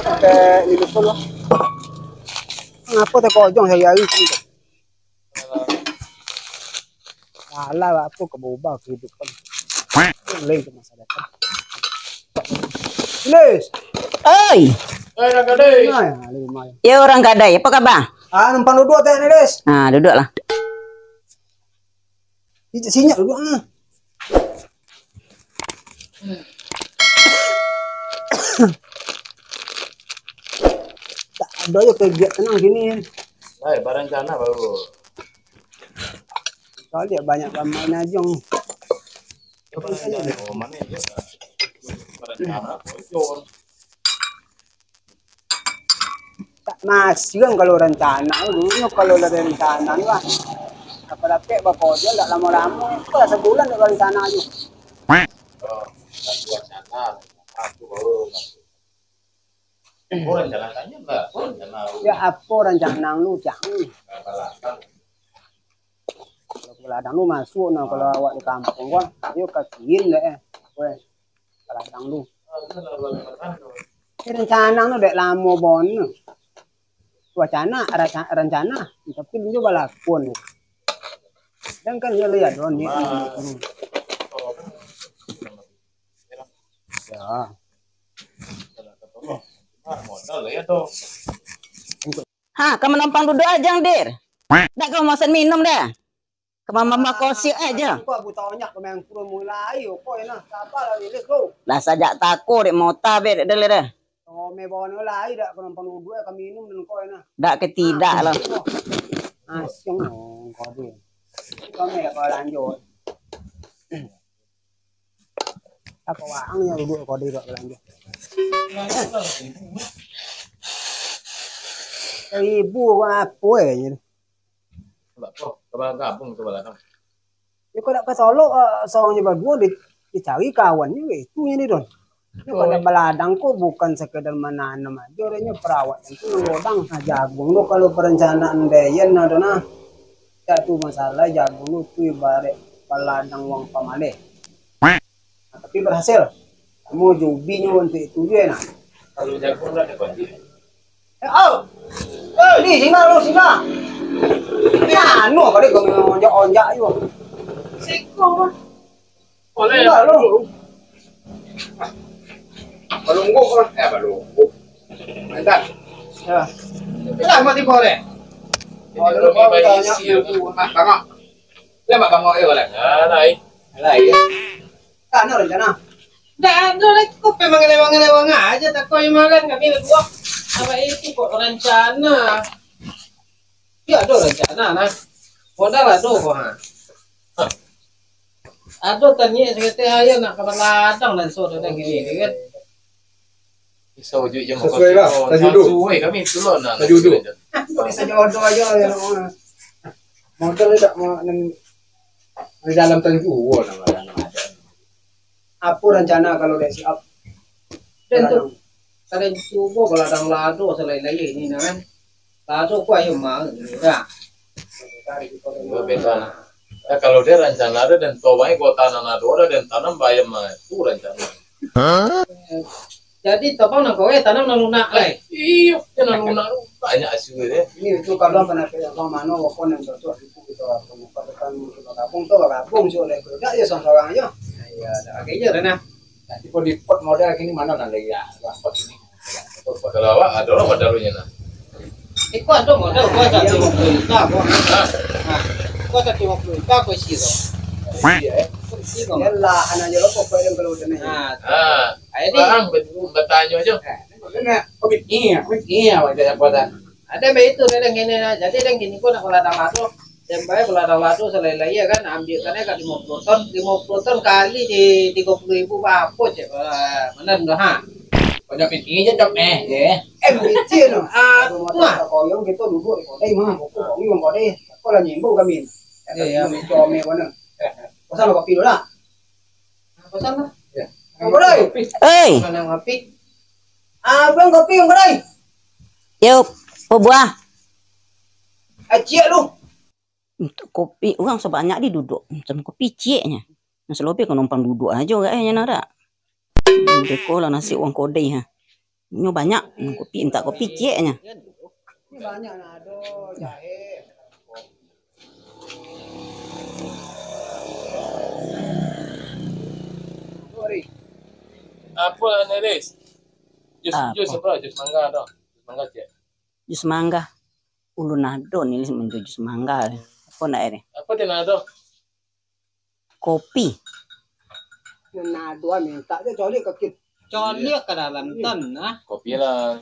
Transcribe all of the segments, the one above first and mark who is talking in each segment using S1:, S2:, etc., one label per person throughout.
S1: Sampai ini betul loh. Ngapa teh kojong saya hari itu? Alah apa kebobak kehidupan. Lain ke masa depan. Les.
S2: Oi.
S3: Orang gadai.
S2: Ya orang gadai, apa kabar?
S1: Ah, numpang duduk teh nih, Les.
S2: Nah, duduklah.
S1: Sinyak duduk ah. Tak ada ya kegiatan tenang gini.
S3: Hai, berencana baru.
S1: Soalnya banyak pemain aja.
S3: Berencana oh mana ya? Berencana bocor.
S1: Tak masih kan kalau rencana dulu kalau ada rencana lah. Apa dapat bapak dia enggak lama-lama. Kalau sebulan ada rencana aja.
S3: Oh, rencana. Aku baru. Oh, rencana tanya enggak? Rencana.
S1: Ya apa rencana lu jangan. Kalau ladang lu masuk nah kalau awak di kampung kan ayo kakiin deh. Weh. Ladang lu. Rencana lu dek lama bon. Wacana rencana tapi lu coba lakon. Dan kan dia lihat don ni. Ya.
S3: Modal ya tuh.
S2: Ha, kamu numpang duduk aja, Dir. Dah kamu mesen minum dah. Ke mama kosi aja.
S1: Kok buta onyak memang kurang mulai kok enak. Sabar lah go.
S2: Lah sajak takut dek mota be dek dah.
S1: Oh, me bawa nolai dak penumpang duduk kami minum dan kau enak.
S2: Dak ketidak lah.
S1: Asyong kau dia. Kami dak kau lanjut. Apa waangnya duduk kau dia dak lanjut. Ibu apa ya?
S3: Coba gabung coba datang.
S1: Ya kau dak ke Solo soalnya berdua dicari kawannya itu ini don. Ya pada beladang kok bukan sekedar menanam aja, orangnya perawatan itu ngodang jagung lo kalau perencanaan deyen ada nah. Ya tuh masalah jagung lu tuh ibarat beladang uang pamale. Nah, tapi berhasil. Kamu jubinya untuk itu dia nah.
S3: Kalau jagung udah kunci.
S1: Di sini lu sini. Ya, anu kali kau onjak-onjak yuk.
S3: Siko. Boleh.
S1: Lu.
S3: Balunggu kan? Balunggu. Mantap.
S1: Ya.
S3: Kenapa mati boleh? Kalau mau tanya aku, bangok. Lama bangok boleh. Lain.
S1: Kan rencana.
S4: Dah ada lah kok memang lewang-lewang aja tak kau yang makan kami berdua. Apa itu kok rencana? Ya ada rencana nah. Modal ada kok ha. Ada tanya sekitar aja nak kabar ladang dan saudara gini kan.
S3: Bisa wujud jam
S5: sesuai lah, tajudu.
S3: Sesuai kami itu loh nah.
S5: Tajudu.
S1: Bisa jodoh aja ya.
S5: Modal tidak mau di dalam tanjuan ada.
S1: Apa rencana kalau udah siap?
S4: Tentu. Kadang coba kalau ladang lado selain lagi ini kan. Lado kau yang mau enggak.
S3: Beda. Nah, kalau dia rencana ada dan tobanya kau tanam ada dan tanam bayam itu rencana.
S4: Jadi topang nak kau tanam nak lunak lah.
S3: Iya, jangan lunak banyak hasil deh.
S1: Ini itu kalau pernah pilih sama mana walaupun yang cocok itu kita kan kita gabung sih oleh kerja ya seorang aja.
S4: Ya, akhirnya Rena.
S5: Nanti kau di pot modal gini mana nanti ya, pot ini.
S3: Kalau awak ada orang modalnya nah.
S4: Kau ada modal kau tak 50 juta kau. Kau tak 50 juta kau sih tu.
S3: Iya.
S1: Ya lah, anak aja lo kok yang kalau udah nih.
S4: Ini
S3: Bang, bertanya aja.
S5: Kau bikin wajah buatan.
S4: ada begitu dia gini nah. Jadi dia gini kau nak ladang lado. Dan baik ladang lado selain lagi kan ambil kan 50 ton kali di 30.000 apa cek mana dah ha.
S5: Banyak bikin aja cok ya.
S1: Bicin loh.
S4: Wah.
S1: Koyong gitu duduk di kota mah. Kok ini kok deh. Kok lah nyimbu kami.
S4: Iya,
S1: Come mana. Pasal kopi dulu lah.
S4: Pesan lah.
S1: Yang kedai.
S4: Mana ngopi?
S1: Bang kopi yang kedai.
S2: Yuk, buah.
S1: Acik lu.
S2: Untuk kopi orang sebanyak di duduk macam kopi cieknya. Nasi lope kau numpang duduk aja kayaknya nara. Deko lah nasi uang kodai ha. Nyo banyak. Kopi minta kopi cieknya.
S1: Ini banyak nado, jahe. Sorry.
S3: Apa nih, Riz? Jus apa? Jus mangga atau? Jus mangga cek.
S2: Jus mangga. Ulun nado nih menjual jus mangga. Apa nak ini?
S3: Apa dia nado?
S2: Kopi.
S1: Nado minta dia coli ke kit.
S4: Coli ke dalam tanah.
S3: Kopi lah.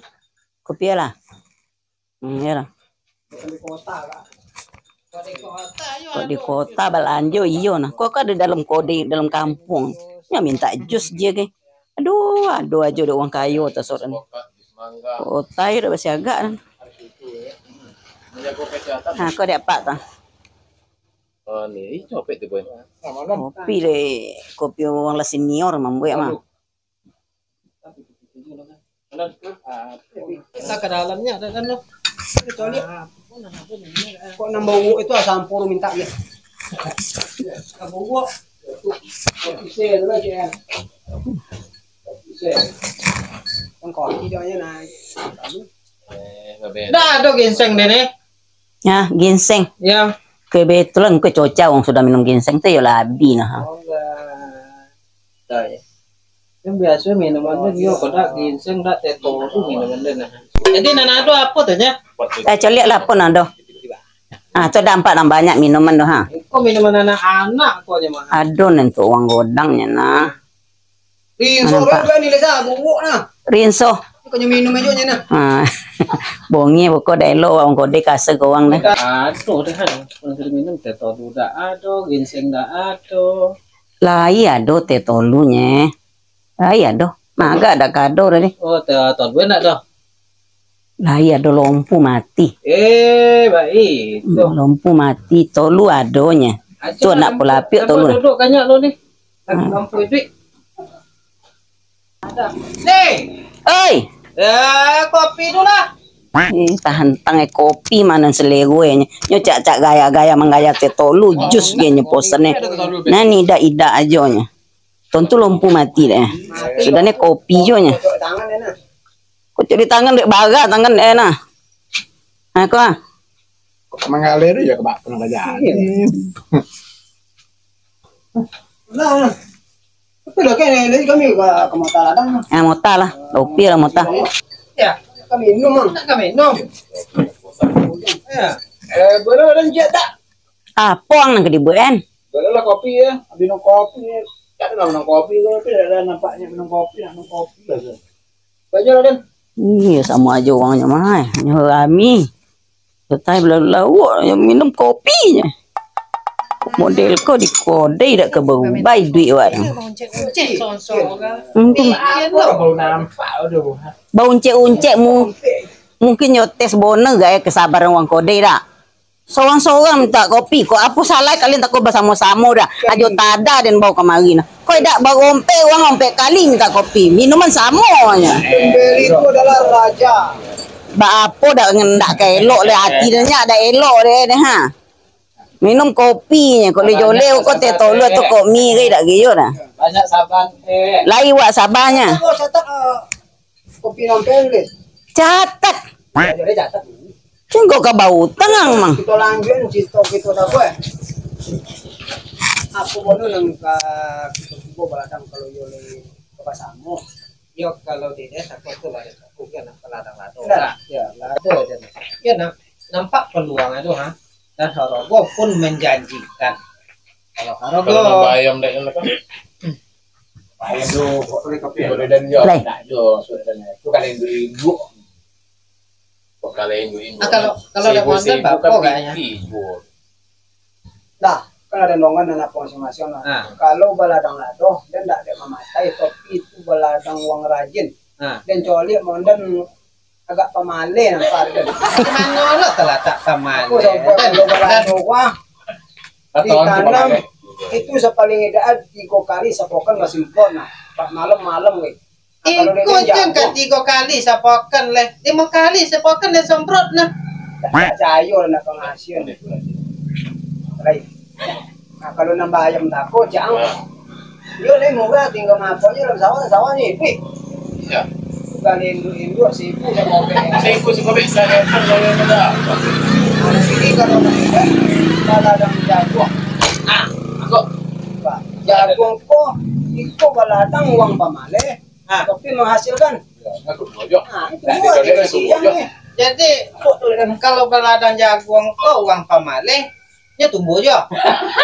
S2: Kopi lah. Ya lah.
S1: Di kota lah.
S2: Kok di kota Balanjo iyo nah. Kok ada dalam kode dalam kampung. Ya minta jus dia ke. Aduh aja udah uang kayu atas orang.
S3: Jus mangga.
S2: Kota ya udah bersiaga.
S3: Menjaga kesehatan.
S2: Nah kau ada apa tak?
S3: Oh nih, copet tuh boy.
S2: Kopi deh. Kopi orang lah senior mampu ya mah.
S4: Kita ke dalamnya ada kan lo.
S1: Coli. Kok nambah itu sampur minta ya. Nambah gua. Kopi itu lagi ya. Kan kopi dia naik.
S4: Dah ada ginseng deh nih.
S2: Ya ginseng.
S4: Ya.
S2: Kebetulan kau cocok orang sudah minum ginseng tu ya labi nah.
S4: Oh enggak. Ya. Yang biasa minuman dia kodak ginseng dak teto tu minuman dia nah. Jadi nana ada apa tu nya?
S2: Coliak lah pun ada. Ah, tu dampak banyak minuman tu ha.
S4: Kok minuman anak-anak kok aja mah.
S2: Aduh nanti uang godangnya nah.
S1: Rinso kan nilai sa bubuk nah.
S2: Rinso.
S1: Kau minum aja nah.
S2: Ah. Bongi pokok dah elok orang kode kasih ke orang dah.
S4: Aduh dah kan. Untuk minum teto tu dak ada, ginseng dak ada.
S2: Lah iya do teh tolunya. Lah iya do. Maga ada kado dah ni.
S4: Oh, teto gue nak dah.
S2: Lah iya do lompu mati.
S4: Baik.
S2: Lompu mati tolu adonya. Tu nak pelapik tolu.
S4: Duduk kanyak lo ni. Lampu itu. Ada. Nih.
S2: Oi.
S4: Kopi dulu lah.
S2: Tahan tangai kopi mana selewenya. Nyo cak gaya-gaya menggaya teh tolu jus genya posannya. Nah ni ida aja nya. Tentu lompu mati dah. Sudah ni kopi jo nya.
S1: Tangan nah.
S2: Kau curi tangan dek baga tangan nah. Nah kau.
S5: Mengalir ya kebak pernah jadi.
S1: Nah. Tapi lah kan ini kami ke mata ladang.
S2: Mota lah. Kopi lah mota.
S4: Ya.
S1: Kami minum mang.
S4: Kami minum. Ya.
S5: Boleh ada jet tak?
S2: Apa ang nak dibuat?
S5: Boleh lah kopi ya. Minum kopi. Tak ada minum kopi tu, tapi ada nampaknya minum kopi lah. Banyak dan.
S2: Iya sama aja orangnya mah. Nyo kami. Setai belau yang minum kopinya. Model kau di kode dak ke berubah duit awak.
S5: Baru nampak aduh.
S2: Bau uncek mungkin nyotes bonus gaya kesabaran orang kode dak. Seorang-seorang minta kopi. Kok apa salah kalian tak kau bersama-sama dah. Ajo tada dan bawa kemari nah. Kau dak bawa ompe kali minta kopi. Minuman samanya.
S1: Pembeli itu adalah raja.
S2: Ba apa dak ngendak ke elok le hati dia dak elok dia ha. Minum kopinya kau jole kau teh tolu atau kau mi ke dak giyo dah.
S4: Banyak saban.
S2: Lai wak sabarnya.
S1: Kau catat kopi nampel.
S2: Catat.
S1: Jadi catat.
S2: Cengkok ke bau tengang mang.
S1: Kita lanjut cerita kita dah buat. Aku bodoh nang kita baladang kalau yole ke pasamu.
S4: Yo kalau di desa itu lah aku kan ladang-ladang.
S1: Ya,
S4: Ya nampak peluang itu ha. Dan Harogo pun menjanjikan. Kalau Harogo
S3: bayam dah yang lepas.
S5: Bayam tu boleh kopi boleh dan jo. Tak jo sudah dan. Tu kali ibu.
S3: Kali ibu.
S4: kalau ada konten bapak kayaknya.
S1: Dah, kan ada nongan dan apa masing-masing lah. Kalau baladang lado dan tak ada mematai, tapi itu baladang uang rajin. Dan coli mondan agak pemale nampak dia.
S4: Mana lo telah tak pemale.
S1: Aku sampai kalau baladang wah ditanam itu sepaling ideal 3 kali sepokan masih sempurna. Pas malam-malam weh.
S4: Ikut kan 3 kali sepokan leh. 5 kali sepokan leh semprot nah.
S1: Tak cayo nak penghasil. Baik. Nah, kalau nambah ayam takut jangan. Yo le moga tinggal maponya dalam sawah ni.
S3: Ya.
S1: kali induk sibuk dia mau
S3: Seiku sih kau bisa kan kalau ada.
S1: ini kalau baladang jagung.
S3: Ah, aku.
S1: Pak, jagung kok itu baladang uang pamale. Tapi menghasilkan.
S3: Aku bojo.
S1: Nah, itu buat dia siang nih.
S4: Jadi kalau beladang jagung kau uang pamale, nya tumbuh aja.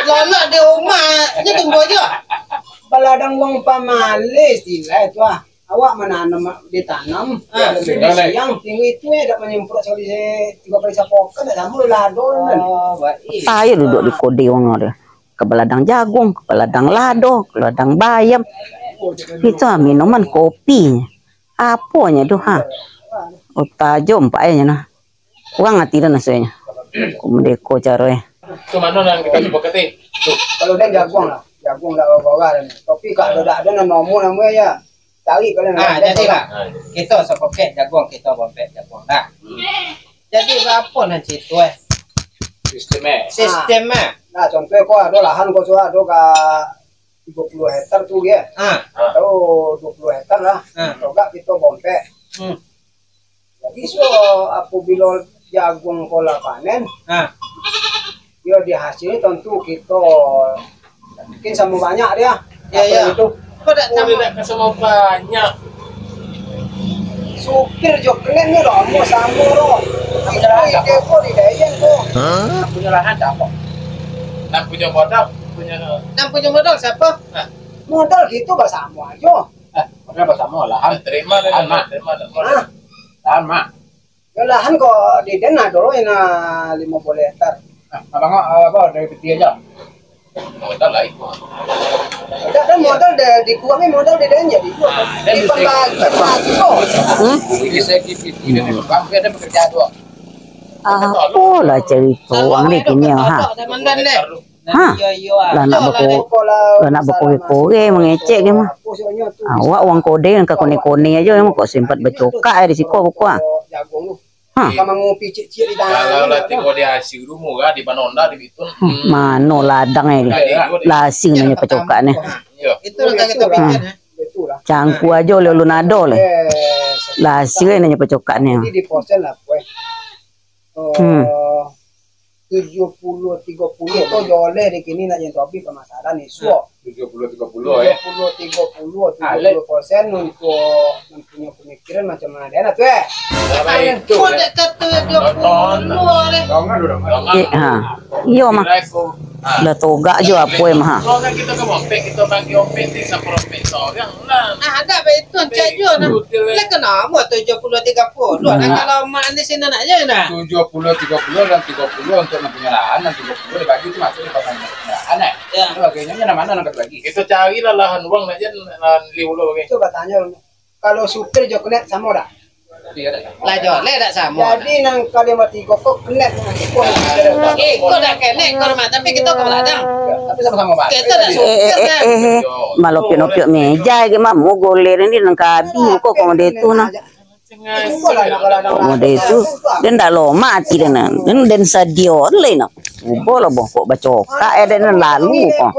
S4: Lala di rumah, nya tumbuh aja.
S1: Baladang uang pamale istilah itu ah. Awak menanam ditanam, lebih siang tinggi itu ya, dapat menyemprot sekali 3 kali sapokan, tak sama lado kan.
S4: Oh, baik.
S2: Saya duduk di kode wong ada. Ke beladang jagung, ke beladang lado, ke beladang bayam. Itu minuman kopi. Apanya tuh ha? Oh tajam paknya nah. Uang ngati dah nasanya. Kumdeko caroe.
S3: Cuma nona kita coba kete.
S1: Kalau dia jagung lah bawa dan tapi kalau ada nomor namanya ya. Cari kalian.
S4: Jadi lah, kita sepopek jagung, kita popek jagung. Nah, jadi apa nanti itu
S3: Sistemnya.
S4: sistemnya?
S1: Nah contohnya kau ada lahan kau sudah ada ke 30 hektar tuh ya. Atau 20 hektar lah. Coba kita bompek. Jadi so apabila jagung kau lah panen, dia dihasilnya tentu kita mungkin sama banyak dia.
S4: Ya.
S1: Itu
S4: Kau tak
S3: Kamu
S4: sama?
S3: tidak sama banyak.
S1: supir joklen ni loh, mau sama loh. Dia kau di dayan kau.
S3: Punya lahan tak apa. Nak punya modal, punya.
S4: Yang punya modal siapa?
S1: Modal gitu bersama aja.
S5: Makanya pas sama lahan.
S3: Terima dan terima.
S5: Lahan mak.
S1: Ya lahan kok di den ada loh yang 50 hektar.
S5: Abang apa dari peti aja.
S3: Modal lah itu.
S1: Dan modal di kuangnya modal di den jadi. Di pagi kok.
S5: Bisa gitu. Ini bang ada pekerjaan tuh.
S2: Apa lah cerita uang ni kini ha?
S4: Mandan deh.
S2: Ha?
S4: Iya.
S2: Lah nak berkoge mengecek ke mah. Awak uang kode yang ke kone-kone aja emang kok sempat bercokak di siko pokok.
S1: Jagung lu.
S2: Hah?
S1: Sama ngopi cik-cik di
S3: Kalau
S1: dalam.
S3: latih kau dia hasil rumah kan di Banonda di Bitun.
S2: Mano ladang ni. Lasing nanya pecokak ni.
S3: Iya.
S4: Itu yang kita bikin ya.
S1: Betul lah.
S2: Cangku aja oleh lunado le. Lasing nanya pecokak ni.
S1: Jadi di posen lah kue. 70-30 itu joleh di kini nak yang topi pemasaran ni suo.
S5: 70-30
S1: 70-30 70% untuk mempunyai pemikiran macam mana dia nak tu
S4: Kau tak kata dia puluh deh.
S5: Dongan dulu.
S2: Ha. Iyo mah. Lah toga jo apa mah.
S3: Kalau kan kita ke Bompek, kita bagi ompek di Saprompek seorang lah.
S4: Ada betul caju nah. Lah kenapa 70-30? Nah kalau mak di sini nak je nah.
S5: 70-30 dan 30 untuk mempunyai lahan dan 30 dibagi itu masuk di pasang lahan ya.
S4: Ya.
S5: Itu bagiannya mana nak bagi?
S3: Kita cari lah lahan uang aja lahan liulo bagi.
S1: Coba tanya kalau supir jo kenet sama dah.
S4: Lah joleh tak sama.
S1: Jadi nang kalimat tiga kok kenet dengan ikut.
S4: Kau dah kena kau mak tapi kita ke beladang.
S5: Tapi sama-sama Pak.
S4: Kita tak supir kan.
S2: Malopio-nopio meja ke mah mau goler ni nang kabi kok komode tu nah. Komode tu dan dah lama mati dan dan sadio le nah. Bola boh kok bacokak dan lalu kok.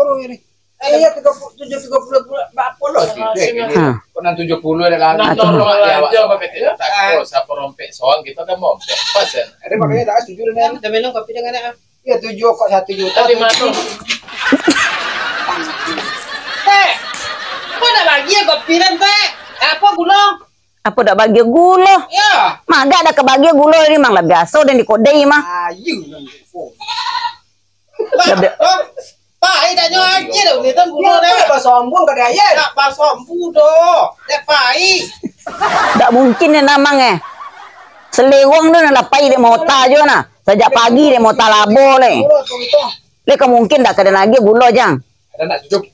S1: Iya 30 berapa loh sih?
S5: Konan 70 ada lahan.
S3: Nah, tolong aja pakai tidak takut Saprompek seorang kita kan Bompek pas kan.
S1: Ada makanya tak setuju dengan.
S4: Kita minum kopi dengan apa?
S1: Ya 7 kok 1 juta.
S3: Tadi mana?
S4: Teh. Kau dah bagi kopi dan teh. Apa gula?
S2: Apa dak bagi gula?
S4: Ya.
S2: Maga dak kebagi gula ni mang lah biasa dan di kodei mah.
S1: Ayu.
S4: Pak, dah nyawa aja dah. Ni tan gula dah.
S1: Apa sombong ke daya?
S4: Tak pasang budo. Dah pai.
S2: Tak mungkin ni namang Selewang tu nak lapai dia mau ta je nah. Sejak pagi dia mau talabo le. Le mungkin tak ada lagi gula jang.
S5: Ada nak cucuk.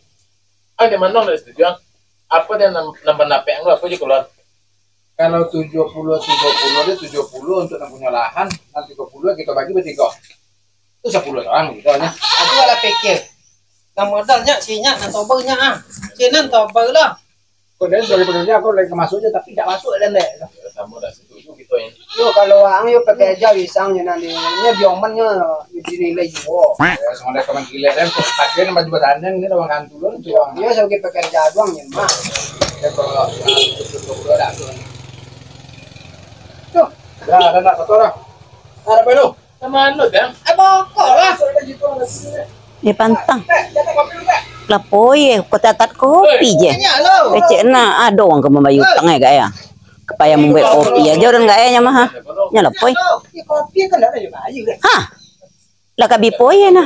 S3: Ada mana dah setuju? Apa dia nambah napek lu apa je keluar?
S5: Kalau 70-30 dia 70 untuk yang punya lahan, dan 30 kita bagi bertiga. Itu 10 orang gitu nya.
S4: Aku ala fikir. Kamu modalnya sinya atau banyak ah. Sinan toba lah.
S5: Kemudian sebagai pekerja aku lagi masuk aja tapi tidak masuk dan deh.
S3: Sama dah setuju gitu ya.
S1: Yo kalau ang yo pakai jauh isang nanti nya biomannya dinilai juga.
S5: Ya semua ada teman gila dan pakai nama juga dan ini orang kantulun tuh.
S1: Ya sebagai pekerja doang ya mah.
S5: Ya kalau 70 ada tuh. Dah nak kotor dah. Ada apa lu?
S3: Sama anu dah.
S5: Bokok lah.
S2: Pantang.
S5: Jatuh kopi lu, Pak.
S2: Lapoi ko tatat kopi je. Ecek na ada orang ke membayu utang gaya. Kepaya membuat kopi aja orang gaya nya mah. Nya lapoi.
S1: Kopi kan ada juga ayu kan.
S2: Ha. Lah kabi poi na.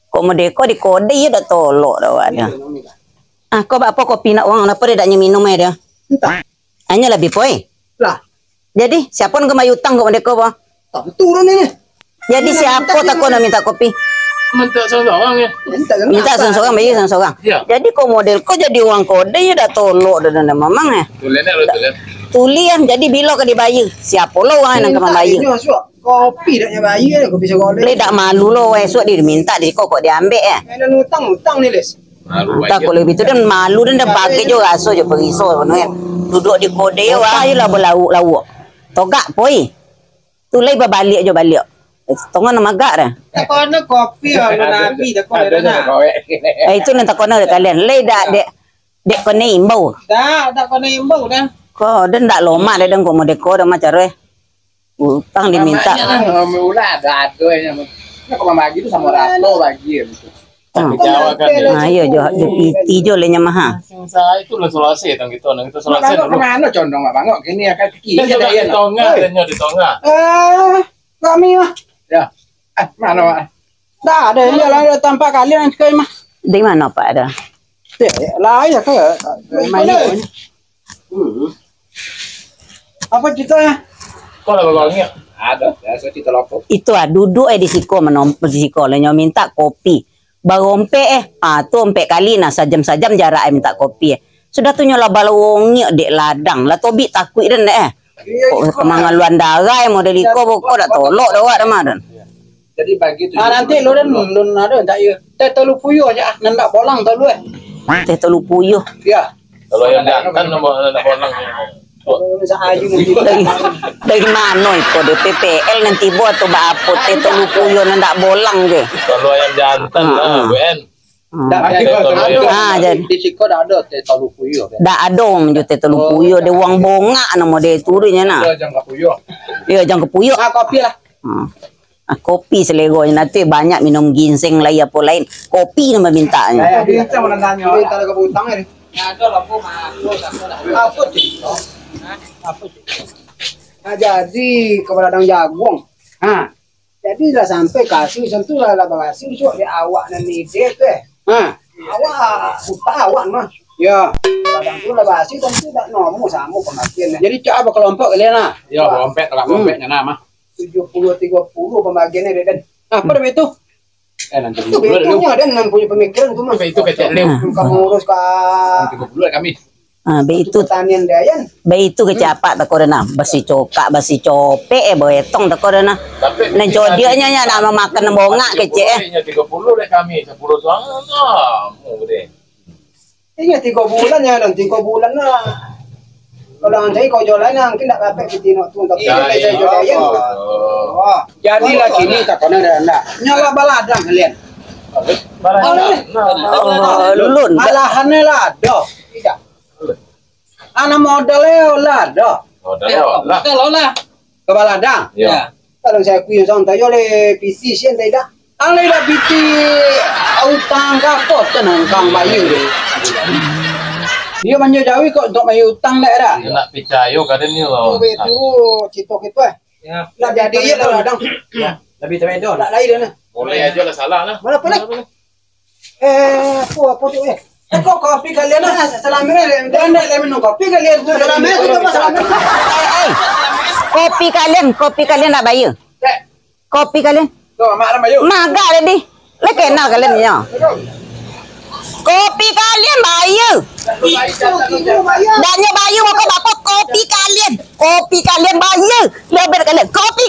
S2: Kok modeko di kode ya dah tolok dah ada. Ah, kau apa kopi nak uang apa dia tak minum dia?
S1: Entah.
S2: Hanya lebih poi.
S1: Lah,
S2: Jadi siapa yang kemayu utang kok modeko ba?
S1: tak turun ini.
S2: Jadi siapa tak kau nak minta kopi?
S3: Minta seorang ya.
S2: Minta seorang bayi seorang.
S3: Ya.
S2: Jadi kau model kau jadi uang kode ya dah tolok dah mamang eh.
S3: Tulen lu tulen.
S2: Tulian jadi bila ke dibayar? Siapa lo orang yang kemana bayar?
S1: Kopi dah nya bayi kan kopi segala.
S2: Le tak malu lo esok dia minta di kok diambil eh.
S1: Ada utang nih, Les.
S2: Tak kalau begitu dan malu dan pakai jo raso jo periso benar. Duduk di kode wah ayolah berlauk-lauk. Togak poi. Tulai balik jo balik. Tongan nama gak dah.
S4: Tak kau nak kopi orang Nabi tak kau ada nak.
S2: Itu nanti kau nak kalian. Le dak dek kau ni imbau.
S4: Tak kau nak imbau dah.
S2: Kau dan dak loma dah dan kau mau deko dah macam re. Utang diminta.
S5: Ulah ada nya. Nak kau bagi tu sama rato bagi gitu.
S3: Jawa kan.
S2: Nah, iya jo piti jo le nya mah.
S3: Saya itu lah Sulawesi tang gitu, nang itu Sulawesi
S5: Bangok
S3: dulu.
S5: kemana condong Pak Bangok? Kini akan kiki.
S3: Dan juga di tengah, dan di tengah.
S1: Kami mah.
S5: Ya. Mana Pak?
S1: Dah ada ya lah tampak kalian yang sekali mah.
S2: Di mana Pak ada?
S1: Lah ya ke main ini. Apa ceritanya?
S3: Kau lah bagongnya.
S5: Ada. Ya, saya cerita lopo.
S2: Itu duduk di siko menompo di siko le nyo minta kopi. Baru ompe tu ompe kali nah sajam-sajam jarak minta kopi Sudah tu nyola balawongi dek ladang. Lah tobi takut dan kok kemangaluan darah model iko kok dak tolok dak dak mah dan.
S5: Jadi bagi tu.
S1: Nanti lu ada tak ya. Teh telu puyuh aja nandak bolang telu
S2: Teh telu puyuh.
S5: Ya.
S3: Kalau yang jantan nombor nak bolang.
S1: Sa ayu
S2: Dari mana itu DPPL nanti buat tu apa teh telu puyuh nandak bolang ke.
S3: Kalau yang jantan lah, BN.
S2: Jadi
S5: Di Ciko dah ada teh telu puyuh.
S2: dak adong jo teh telu puyuh de wang bonga nama de turinya nah.
S5: Ada jangka puyuh.
S2: Ya jangan kepuyuh.
S1: kopi lah.
S2: Kopi selegonya nanti banyak minum ginseng lah apa lain. Kopi nama mintanya.
S5: Saya kita mau nanya.
S1: Kita ada kebutang ini.
S4: Ada lampu masuk tak ada.
S1: Apa sih? Apa sih? Nah, jadi keberadaan jagung. Nah, jadi lah sampai kasih sentuh lah kasih so di awak nanti deh teh. Nah, awak utah awak mah. Ya, kadang tu lah kasih tentu tak nomu sama pembagian. Jadi coba kelompok kalian lah.
S5: Ya, rompet lah rompetnya nama.
S1: 70-30 pembagiannya deh dan. Apa dah itu?
S5: Nanti
S1: Itu betulnya dan yang punya pemikiran tu mah.
S5: itu kecil lem.
S1: Kamu urus ka
S5: 30 kami.
S2: Be itu
S1: pertanian dayan.
S2: be itu kecapak tak kau na basi cokak basi cope boetong tak kau na. Nen jodianya nya nak makan bonga kece.
S3: 30 deh kami, 10 soalnya. Deh.
S1: Iya 3 bulan ya dan 3 bulan lah. Kalau saya kau jualan yang tidak apa kita nak tuh tapi saya jualan. Oh,
S5: Jadilah kini tak kena ada anda.
S1: nyala baladang kalian.
S2: Lulun.
S1: Malahannya lah, doh. Tidak. Anak modalnya lah, doh.
S3: Oh, dah lah.
S4: Kalau lah.
S1: Ke baladang.
S3: Ya.
S1: Kalau saya kuih sang tayo le PC sien tidak. Ale dah PC utang kapot tenang kang bayu. Dia banyak jawi kok untuk bayu utang dah dah.
S3: Nak picayo kadang ni loh.
S1: Itu cito gitu
S4: Ya.
S1: Lah jadi ya baladang.
S5: Ya, lebih temedo.
S1: Lah lain dah.
S3: Boleh aja lah salah lah.
S1: Mana boleh? Apa tu kok kopi kalian lah salamin dan minum kopi kalian salamin itu salamin.
S2: Kopi kalian tak bayar. Kopi kalian.
S5: Tuh, mak nama yuk.
S2: Maga tadi. Le kenal kalian ya. Kopi kalian bayar. Daknya bayar mau kau dapat kopi kalian. Kopi kalian bayar. Lebar kalian. Kopi